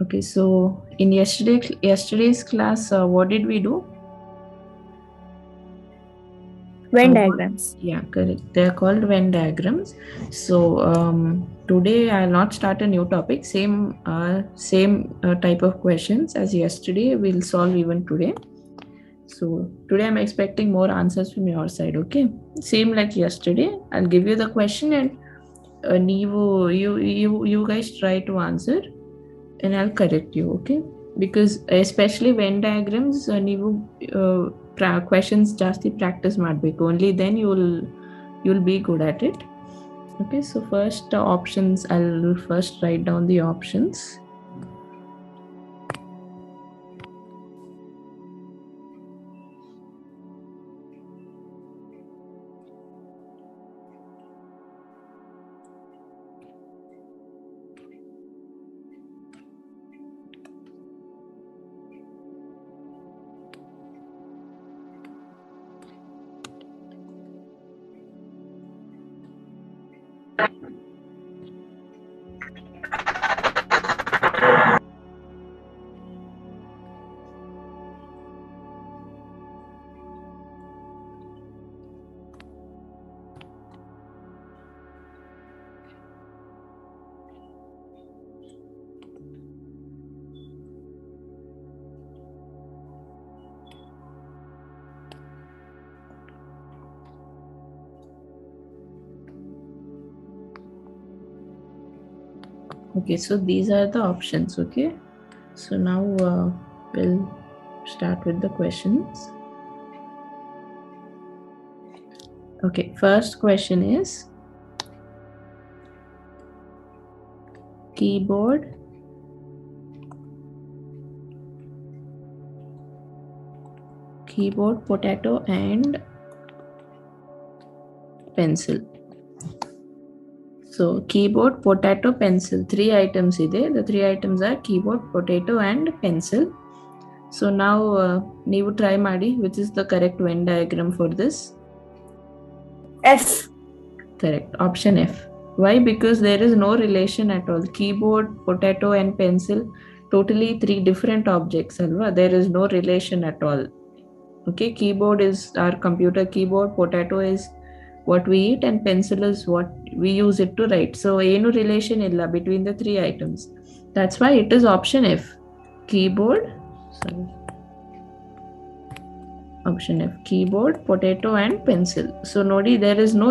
Okay, so in yesterday's class, what did we do? Venn What? diagrams. Yeah, correct. They are called Venn diagrams. So today I'll not start a new topic. Same type of questions as yesterday. We'll solve even today. So today I'm expecting more answers from your side. Okay, same like yesterday. I'll give you the question and you guys try to answer and I'll correct you. Okay, because especially Venn diagrams, questions ಜಾಸ್ತಿ practice ಮಾಡಬೇಕು. Only then you'll be good at it. Okay, so first options. I'll first write down the options. Okay, so these are the options. Okay, so now we'll start with the questions. Okay, first question is keyboard, potato, and pencil. So keyboard, potato, pencil. Three items ಇದೆ. The three items are keyboard, potato, and pencil. So now ನೀವು try ಮಾಡಿ which is the correct Venn diagram for this. F. Correct. Option F. Why? Because there is no relation at all. Keyboard, potato, and pencil, totally three different objects. Alva? There is no relation at all. Okay, keyboard is our computer keyboard, potato is what we eat, and pencil is what we use it to write. So ಏನು relation illa between the three items. That's why it is option F. Keyboard, sorry, option F. Keyboard, potato, and pencil. So nodi, there is no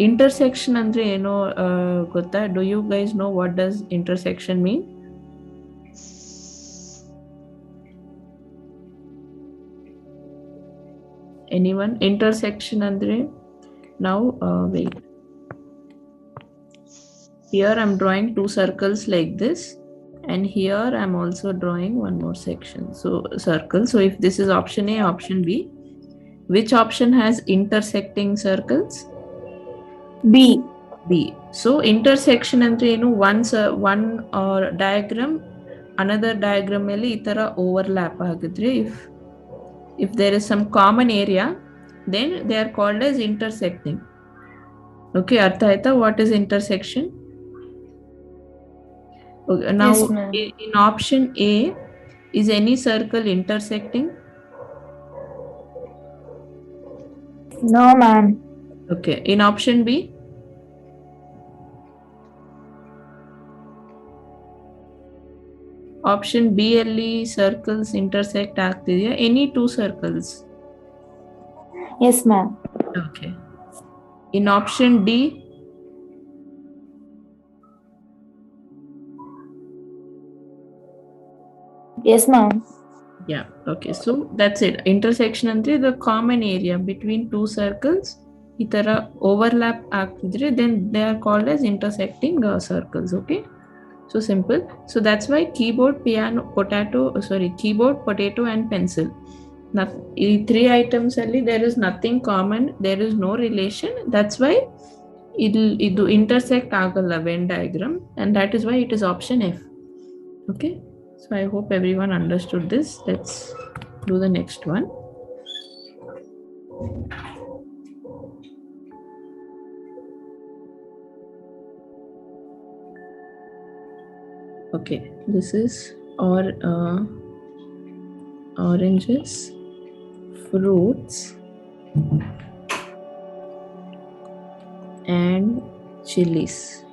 intersection andre ಏನು ಗೊತ್ತಾ? Do you guys know what does intersection mean? Anyone? Intersection andre now wait. Here I'm drawing two circles like this, and here I'm also drawing one more section. So circle. So if this is option A, option B, which option has intersecting circles? B. B. So intersection ಅಂದ್ರೆ ಏನು? one or diagram another diagram ಮೇಲೆ ಈ ತರ overlap ಆಗಿದ್ರೆ, if there is some common area, then they are called as intersecting. Okay, ಅರ್ಥ ಆಯ್ತಾ? What is intersection? Okay, now Yes, ma'am. in option A, is any circle intersecting? No, ma'am. Okay. In option B? Option B ಅಲ್ಲಿ circles intersect ಆಗ್ತಿದೆಯಾ? Any two circles? Yes, ma'am. Okay. In option D? Yes, ma'am. Yeah. Okay. So that's it. Intersection ಅಂದ್ರೆ the common area between two circles ಈ ತರ overlap ಆಗ್ತಿದ್ರೆ, then they are called as intersecting circles. Okay. So simple. So that's why keyboard, potato, and pencil. ಈ three items ಅಲ್ಲಿ there is nothing common, there is no relation. That's why ಇದು intersect ಆಗಲ್ಲ Venn diagram, and that is why it is option F. Okay. So I hope everyone understood this. Let's do the next one. Okay, this is oranges, fruits, and chilies.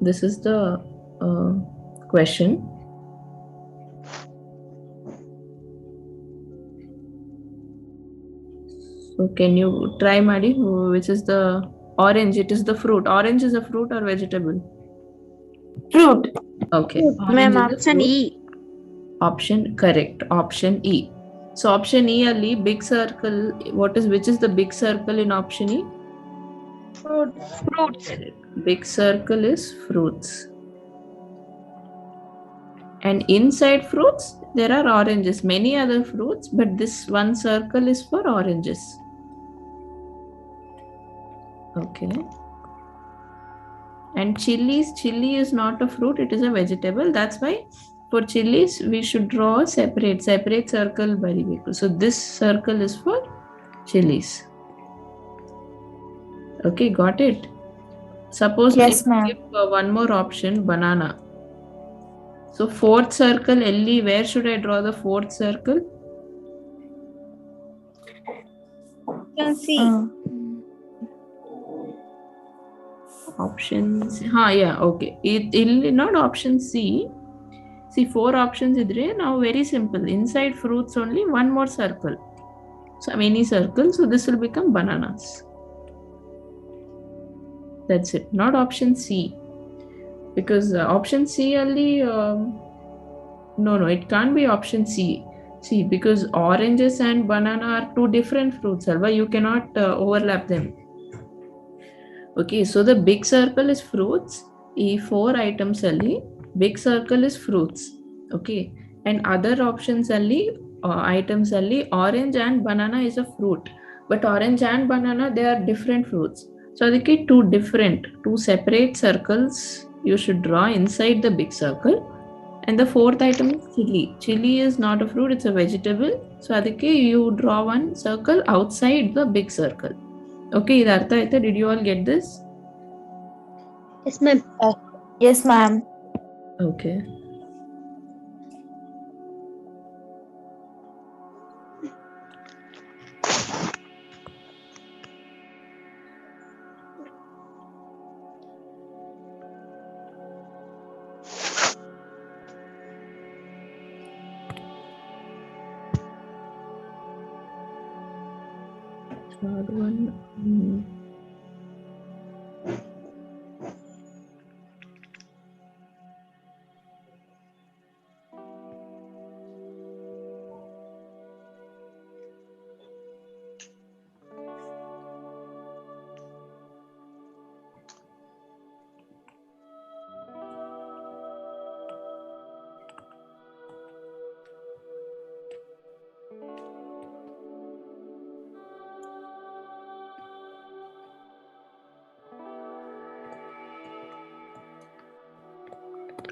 This is the question. So can you try, Madi? Which is the orange? It is the fruit. Orange is a fruit or vegetable? Fruit. Okay. Ma'am, Orange is a option fruit. E. Option correct. Option E. So option E only big circle. Which is the big circle in option E? Fruits. Correct. Big circle is fruits. And inside fruits, there are oranges, many other fruits, but this one circle is for oranges. Okay. And chili is not a fruit, it is a vegetable. That's why for chilies, we should draw a separate circle. So this circle is for chilies. Okay, got it? Suppose Yes, if we ma'am. give one more option, banana. So fourth circle, Ellie, where should I draw the fourth circle? Option C. Options. Yeah, okay. It not option C. See, four options idre. Now very simple. Inside fruits only one more circle. So many circles. So this will become bananas. That's it. Not option C. Because option C only. No, it can't be option C. See, because oranges and banana are two different fruits, Alva. You cannot overlap them. Okay, so the big circle is fruits. E four items only. Big circle is fruits. Okay, and other options only items only. Orange and banana is a fruit, but orange and banana they are different fruits. So the two separate circles you should draw inside the big circle. And the fourth item is chili. Chili is not a fruit; it's a vegetable. So adike you draw one circle outside the big circle. Okay, Idartha, did you all get this? Yes, ma'am. Yes, ma'am. Okay. Third one.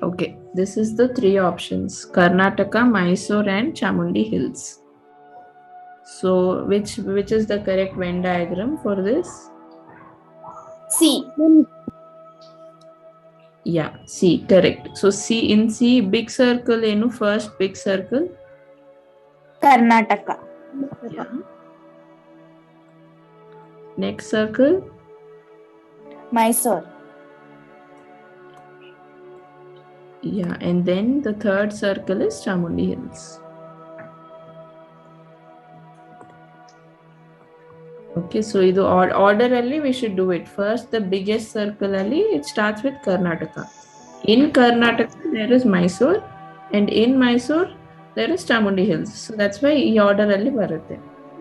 Okay, this is the three options: Karnataka, Mysore, and Chamundi Hills. So, which is the correct Venn diagram for this? C. Yeah, C, correct. So, C in C, big circle, first big circle. Karnataka. Yeah. Next circle. Mysore. Yeah, and then the third circle is Chamundi Hills. Okay, so ಇದು order ಅಲ್ಲಿ we should do it. First, the biggest circle ಅಲ್ಲಿ it starts with Karnataka. In Karnataka, there is Mysore, and in Mysore, there is Chamundi Hills. So that's why ಈ order ಅಲ್ಲಿ ಬರುತ್ತೆ.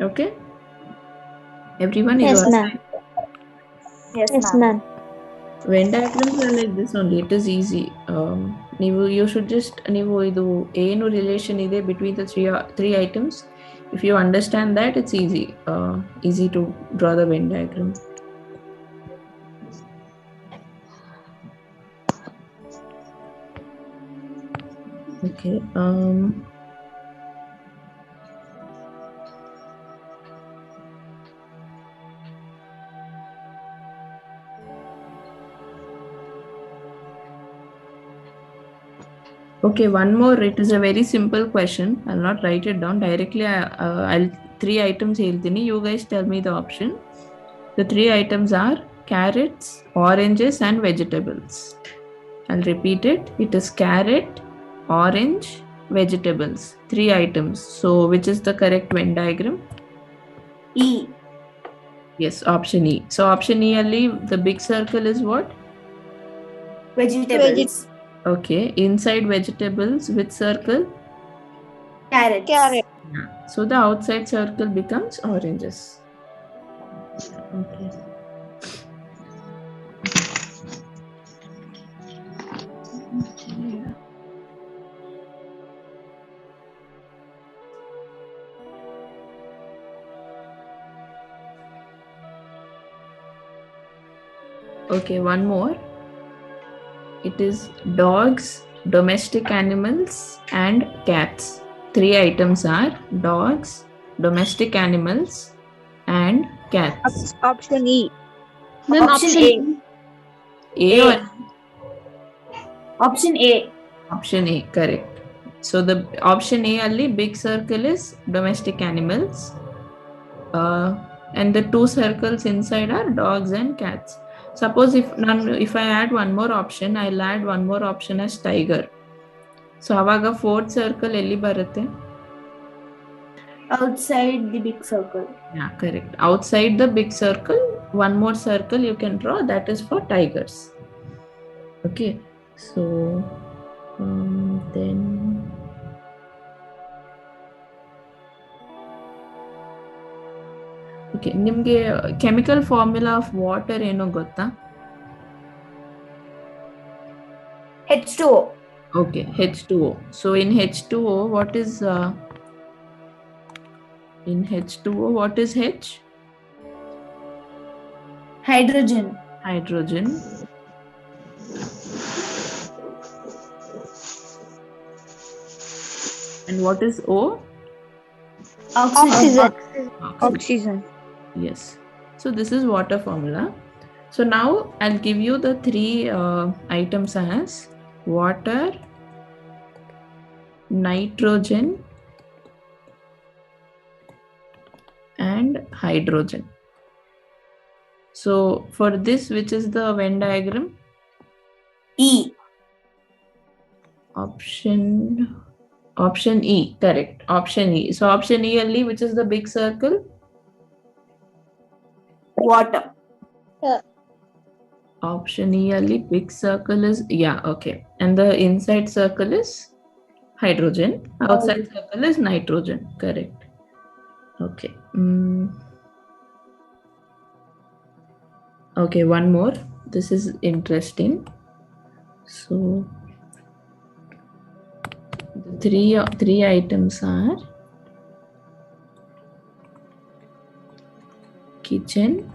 Okay? Everyone is Yes, all ma'am. Yes, Yes, ma'am. ma'am. Venn diagrams are like this only. It is easy. You should just ನೀವು ಇದು ಏನು relation ಇದೆ between the three items. If you understand that, it's easy to draw the Venn diagram. Okay. Okay, one more. It is a very simple question. I'll not write it down directly. I'll three items ಹೇಳ್ತೀನಿ. You guys tell me the option. The three items are carrots, oranges, and vegetables. I'll repeat it. It is carrot, orange, vegetables. Three items. So, which is the correct Venn diagram? E. Yes, option E. So, option E, Ali, the big circle is what? Vegetables. Okay, inside vegetables, which circle? Carrots. Carrot. Yeah. So, the outside circle becomes oranges. Okay. Okay, one more. It is dogs, domestic animals, and cats. Three items are dogs, domestic animals, and cats. Option E. Ma'am, option A A. or Option A. option A, correct. So the option A only big circle is domestic animals, and the two circles inside are dogs and cats. Suppose if I add one more option, I'll add one more option as tiger. So ಅವಾಗ fourth circle ಎಲ್ಲಿ ಬರುತ್ತೆ? Outside the big circle. Yeah, correct. Outside the big circle, one more circle you can draw, that is for tigers. Okay, so then okay, ನಿಮಗೆ chemical formula of water ಏನೋ ಗೊತ್ತಾ? H2O. Okay, H2O. So in H2O, what is in H2O? What is H? Hydrogen. Hydrogen. And what is O? Oxygen. Oxygen. Yes. So this is water formula. So now I'll give you the three items as water, nitrogen, and hydrogen. So for this, which is the Venn diagram? E. Option E, correct. Option E. So option E only, which is the big circle? Water. Option E only, big circle is, yeah, okay. And the inside circle is hydrogen. Outside circle is nitrogen, correct. Okay. Okay, one more. This is interesting. So the three items are kitchen,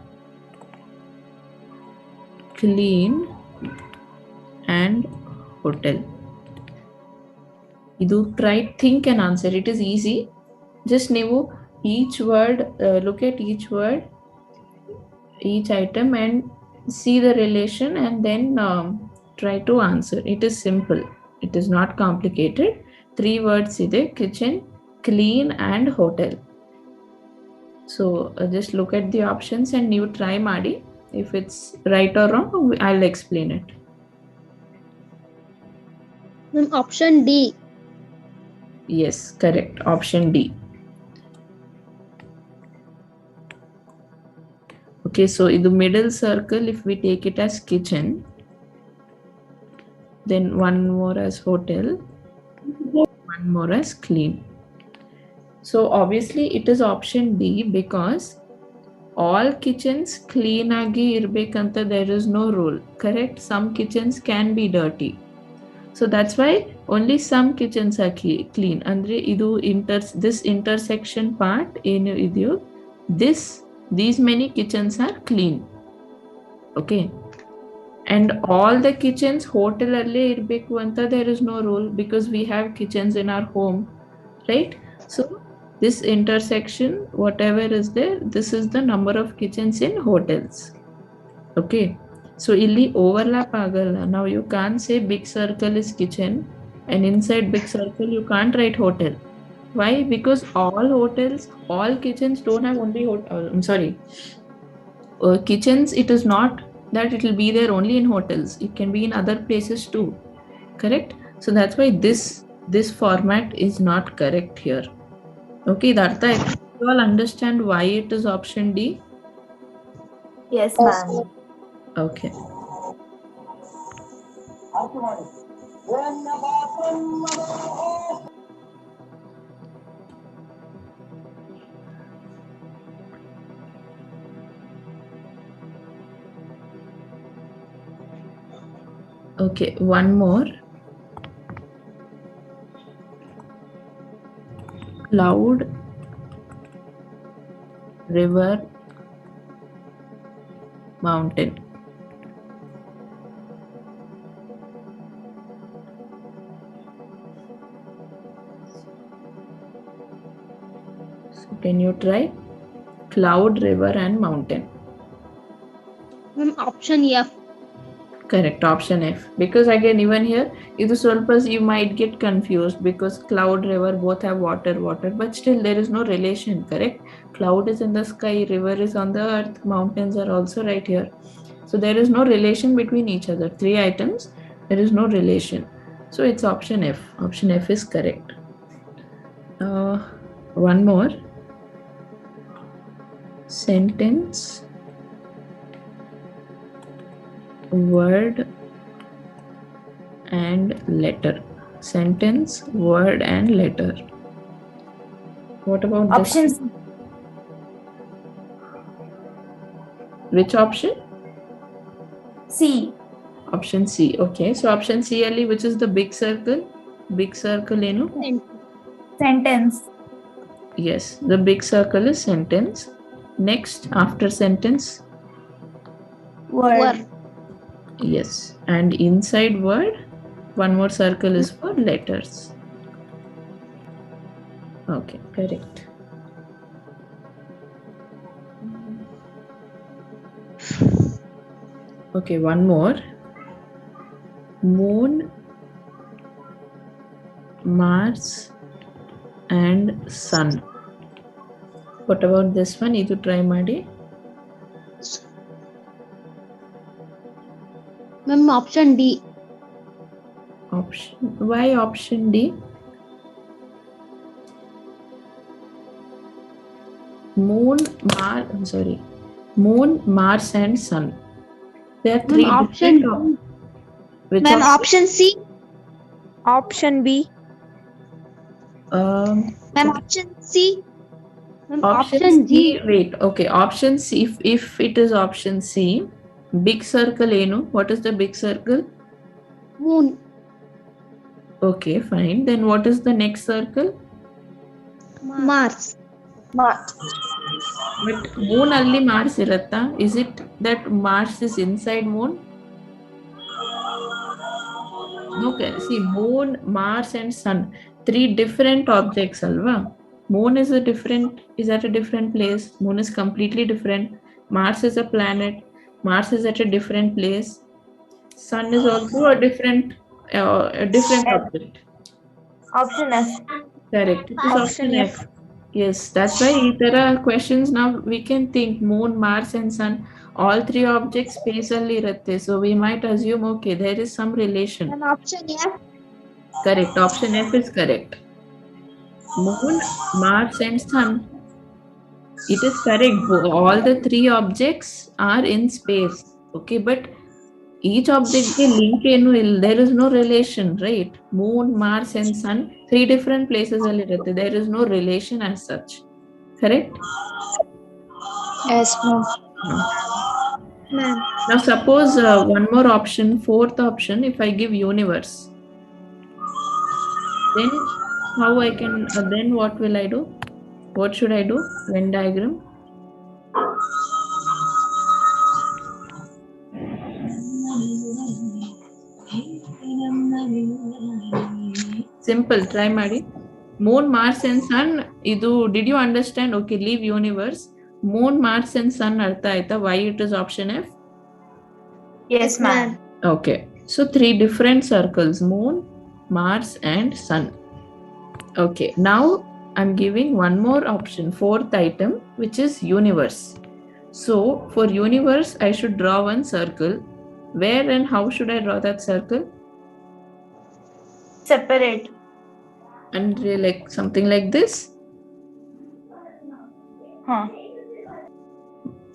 clean, and hotel. You try, think and answer. It is easy. Just ನೀವು each word, look at each word, each item, and see the relation, and then try to answer. It is simple. It is not complicated. Three words ಇದೆ: kitchen, clean, and hotel. So just look at the options and you try ಮಾಡಿ. If it's right or wrong, I'll explain it. Option D. Yes, correct. Option D. Okay, so in the middle circle, if we take it as kitchen, then one more as hotel, one more as clean. So obviously it is option D because all kitchens clean agi irbekanta, there is no rule, correct? Some kitchens can be dirty. So that's why only some kitchens are clean. Andre idu this intersection part enu idyo, these many kitchens are clean. Okay. And all the kitchens hotel alle irbeku anta, there is no rule because we have kitchens in our home, right? So this intersection, whatever is there, this is the number of kitchens in hotels. Okay. So illi overlap agalla. Now you can't say big circle is kitchen and inside big circle you can't write hotel. Why? Because all hotels, all kitchens don't have only kitchens. It is not that it will be there only in hotels. It can be in other places too. Correct? So that's why this format is not correct here. Okay, Dartha, you all understand why it is option D? Yes, ma'am. Okay. Okay, one more. Cloud, river, mountain. So can you try? Cloud, river, and mountain. Option F. Correct, option F. Because again, even here, you might get confused because cloud, river both have water, but still there is no relation, correct? Cloud is in the sky, river is on the earth, mountains are also right here. So there is no relation between each other. 3 items, there is no relation. So it's option F. Option F is correct. One more. Sentence, word, and letter. Sentence, word, and letter. What about Option this? C. Which option? C. Option C. Okay. So option C, Ali, which is the big circle? Big circle, Sentence. Yes, the big circle is sentence. Next, after sentence? Word. Yes. And inside word, one more circle is for letters. Okay, correct. Okay, one more. Moon, Mars, and Sun. What about this one? Idu try ಮಾಡಿ. Ma'am, option D. Why option D? Moon, Mars, and Sun. There are 3 option different. Ma'am, option C. Option B. Ma'am, option C. Ma'am, Option D. C. Wait. Okay. Option C. If it is option C, big circle what is the big circle? Moon. Okay, fine. Then what is the next circle? Mars. Mars. But moon alli Mars iratta. Is it that Mars is inside moon? Okay. See, moon, Mars, and Sun, 3 different objects, alva. Moon is at a different place. Moon is completely different. Mars is a planet. Mars is at a different place. Sun is also a different object. Option F. Correct. It is option F. Yes, that's why there are questions now. We can think Moon, Mars, and Sun. All 3 objects space alli irutte. So we might assume, okay, there is some relation. Ma'am, option F. Correct. Option F is correct. Moon, Mars, and Sun. It is correct. All the 3 objects are in space. Okay, but each object link there is no relation, right? Moon, Mars, and Sun, 3 different places. There is no relation as such. Correct? Yes, ma'am. Ma'am. Now suppose one more option, 4th option, if I give universe, then how I can, then what will I do? What should I do? Venn diagram. Simple, try ಮಾಡಿ. Moon, Mars, and Sun, did you understand? Okay, leave universe. Moon, Mars, and Sun ಅರ್ಥ ಆಯ್ತಾ? Why it is option F? Yes, ma'am. Okay, so 3 different circles. Moon, Mars and Sun. Okay, now I'm giving one more option, fourth item, which is universe. So for universe, I should draw one circle. Where and how should I draw that circle? Separate. And like something like this. Huh.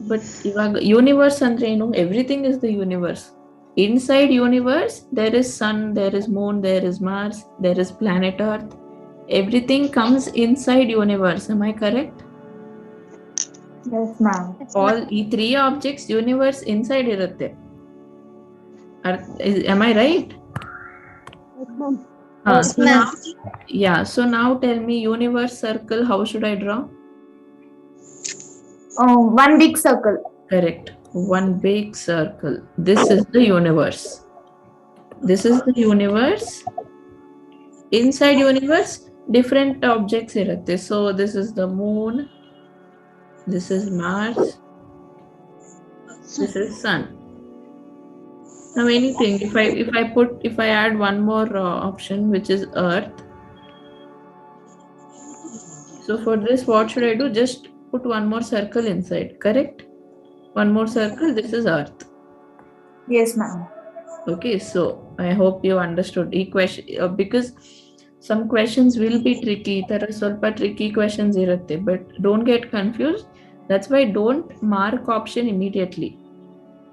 But universe andre ಏನು, everything is the universe. Inside universe, there is sun, there is moon, there is Mars, there is planet Earth. Everything comes inside universe. Am I correct? Yes, ma'am. All three objects universe inside irutte. Am I right? Yes, So ma'am. yeah, so now tell me, universe circle, how should I draw? One big circle. Correct. One big circle. This is the universe. This is the universe. Inside universe, different objects irutte. So this is the moon. This is Mars. This is sun. Now anything, if I add one more option, which is Earth. So for this, what should I do? Just put one more circle inside, correct? One more circle, this is Earth. Yes, ma'am. Okay, so I hope you understood. Question, because some questions will be tricky. There are ಸ್ವಲ್ಪ tricky questions irutte, but don't get confused. That's why don't mark option immediately.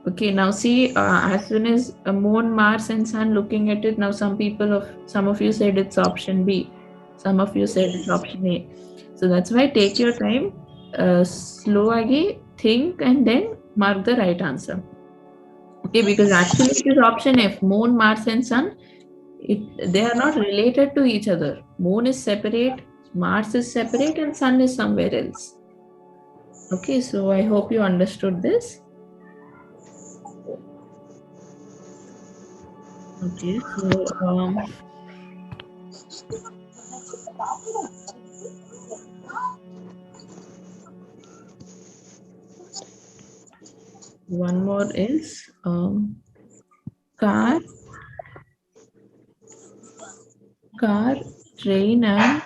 Okay, now see, as soon as moon, Mars and sun, looking at it, now some of you said it's option B, some of you said it's option A. So that's why take your time, slowly think and then mark the right answer. Okay, because actually it is option F, moon, Mars and sun. They are not related to each other. Moon is separate, Mars is separate, and sun is somewhere else. Okay, so I hope you understood this. Okay, so one more is car, train, and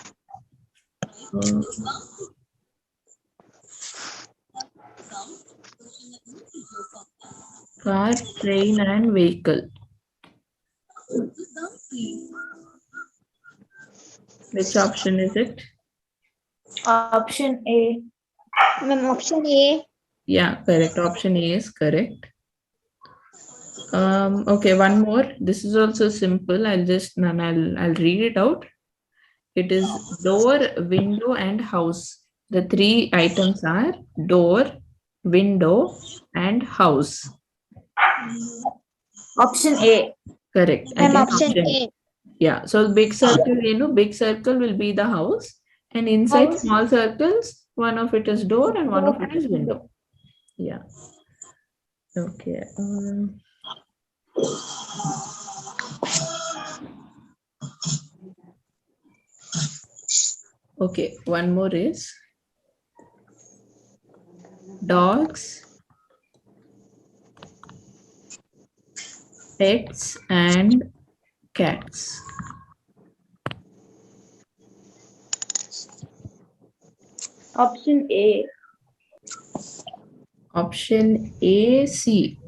car, train, and vehicle. Which option is it? Option A. Ma'am, option A. Yeah, correct. Option A is correct. Okay, one more. This is also simple. I'll read it out. It is door, window, and house. The three items are door, window, and house. Option A. Correct. Ma'am, Again, option A. Yeah. So big circle, big circle will be the house, and inside House. small circles, one of it is door and one of it is window. Yeah. Okay. Okay. One more is dogs, pets, and cats. Option A. Option A, C.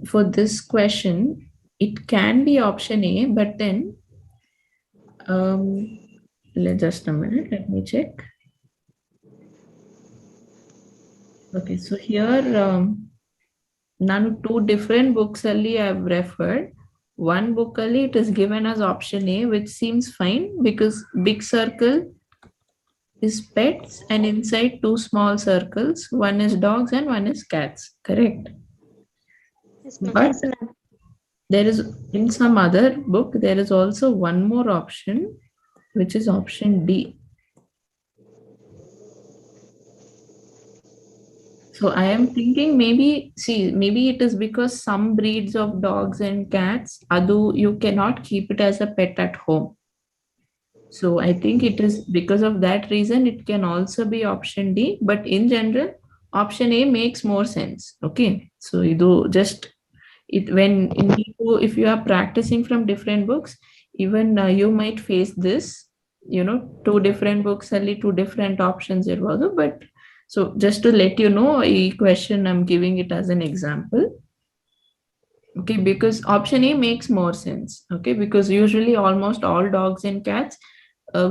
For this question, it can be option A, but then just a minute, let me check. Okay, so here none two different books only I've referred. One book only it is given as option A, which seems fine because big circle is pets and inside two small circles, one is dogs and one is cats, correct? Yes, ma'am. But Yes, ma'am. there is, in some other book, there is also one more option, which is option D. So I am thinking maybe it is because some breeds of dogs and cats, you cannot keep it as a pet at home. So I think it is because of that reason, it can also be option D, but in general, option A makes more sense. Okay, so you do just it when if you are practicing from different books, Even you might face this, two different books ಅಲ್ಲಿ two different options ಇರ್ಬೋದು. But so just to let you know, ಈ question I'm giving it as an example. Okay, because option A makes more sense. Okay, because usually almost all dogs and cats,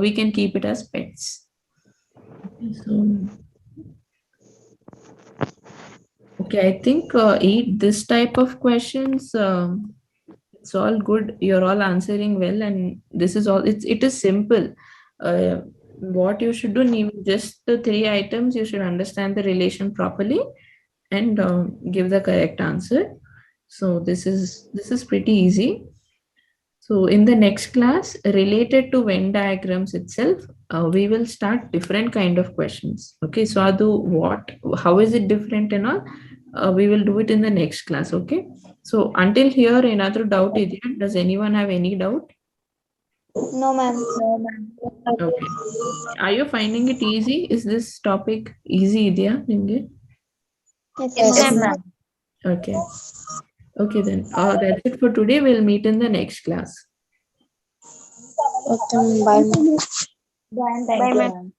we can keep it as pets. So, okay, I think this type of questions, it's all good. You're all answering well, and this is all. It is simple. Uh, what you should do, just the 3 items, you should understand the relation properly and give the correct answer. So this is pretty easy. So in the next class, related to Venn diagrams itself, we will start different kind of questions. Okay, so Adu, how is it different and all? We will do it in the next class. Okay. So until here, another doubt is there? Does anyone have any doubt? No, ma'am. Okay. Are you finding it easy? Is this topic easy, Idya? Ninge? Yes, Yes, ma'am. ma'am. Okay. Okay then. That's it for today. We'll meet in the next class. Okay, bye, ma'am. Thank you, ma'am.